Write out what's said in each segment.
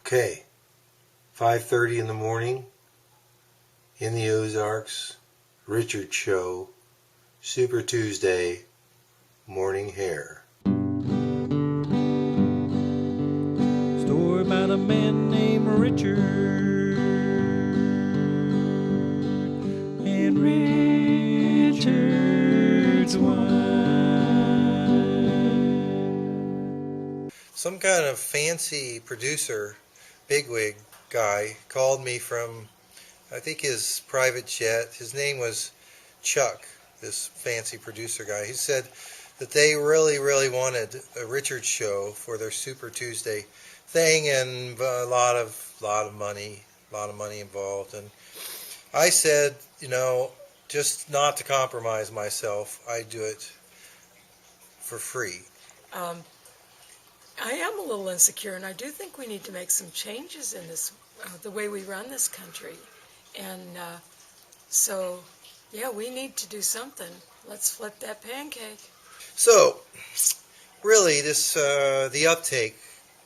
Okay, 5:30 in the morning in the Ozarks, Richard Show, Super Tuesday, morning hair. Story about a man named Richard and Richard's wife. Some kind of fancy producer, bigwig guy, called me from, I think, his private jet. His name was Chuck, this fancy producer guy. He said that they really wanted a Richard show for their Super Tuesday thing, and a lot of money involved. And I said, just not to compromise myself, I'd do it for free. I am a little insecure, and I do think we need to make some changes in this, the way we run this country. And so, yeah, we need to do something. Let's flip that pancake. So, really, this the Uptake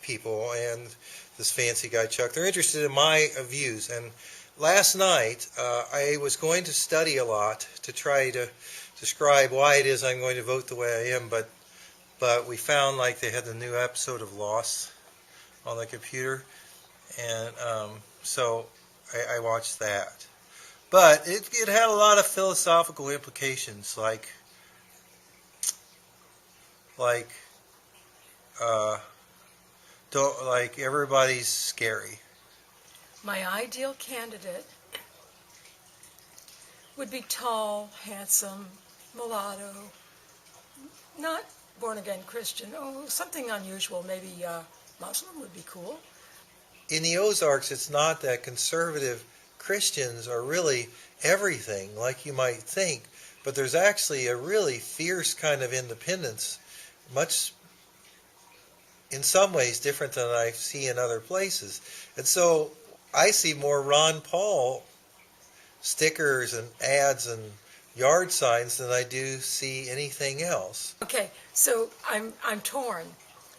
people and this fancy guy Chuck, they're interested in my views. And last night, I was going to study a lot to try to describe why it is I'm going to vote the way I am, but we found like they had the new episode of Lost on the computer, and so I watched that. But it had a lot of philosophical implications, like everybody's scary. My ideal candidate would be tall, handsome, mulatto, not born-again Christian. Oh, something unusual. Maybe Muslim would be cool. In the Ozarks, it's not that conservative Christians are really everything like you might think, but there's actually a really fierce kind of independence, much in some ways different than I see in other places. And so I see more Ron Paul stickers and ads and yard signs than I do see anything else. Okay, so I'm torn.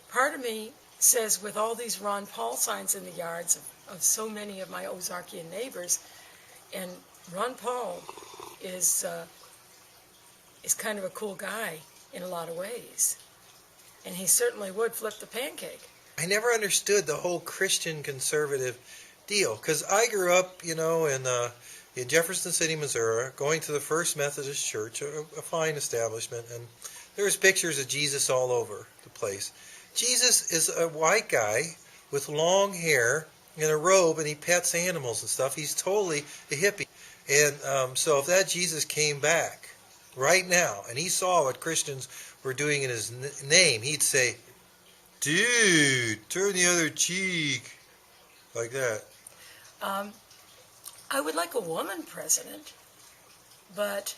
Part of me says, with all these Ron Paul signs in the yards of so many of my Ozarkian neighbors, and Ron Paul is kind of a cool guy in a lot of ways, and he certainly would flip the pancake. I never understood the whole Christian conservative deal, because I grew up, in Jefferson City, Missouri, going to the First Methodist Church, a fine establishment, and there's pictures of Jesus all over the place. Jesus is a white guy with long hair and a robe, and he pets animals and stuff. He's totally a hippie. And so if that Jesus came back right now, and he saw what Christians were doing in his name, he'd say, "Dude, turn the other cheek," like that. I would like a woman president, but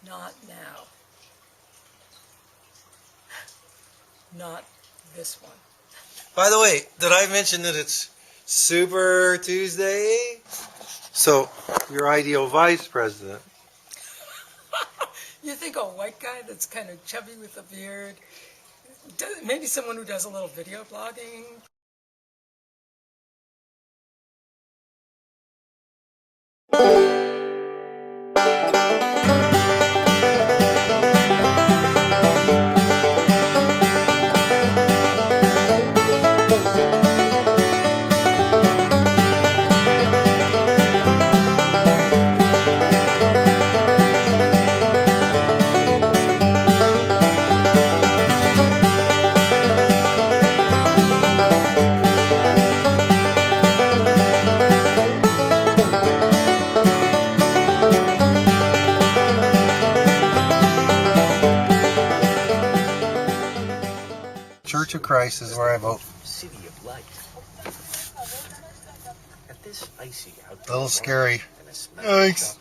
not now. Not this one. By the way, did I mention that it's Super Tuesday? So, your ideal vice president. You think a white guy that's kind of chubby with a beard, maybe someone who does a little video blogging? Church of Christ is where I vote. City of light. At this icy A little scary. Yikes.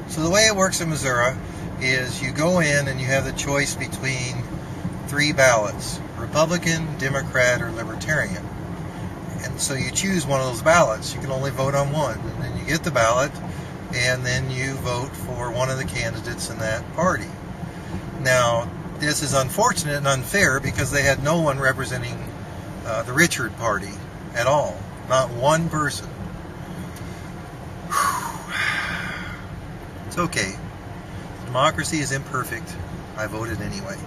So the way it works in Missouri is you go in and you have the choice between 3 ballots: Republican, Democrat, or Libertarian. And so you choose one of those ballots. You can only vote on one. And then you get the ballot, and then you vote for one of the candidates in that party. Now, this is unfortunate and unfair because they had no one representing the Richard Party at all. Not one person. It's okay. Democracy is imperfect. I voted anyway.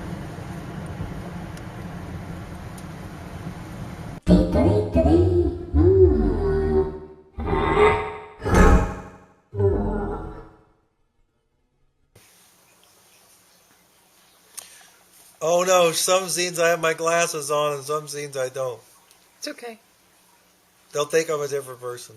Oh no, some scenes I have my glasses on and some scenes I don't. It's okay. They'll think I'm a different person.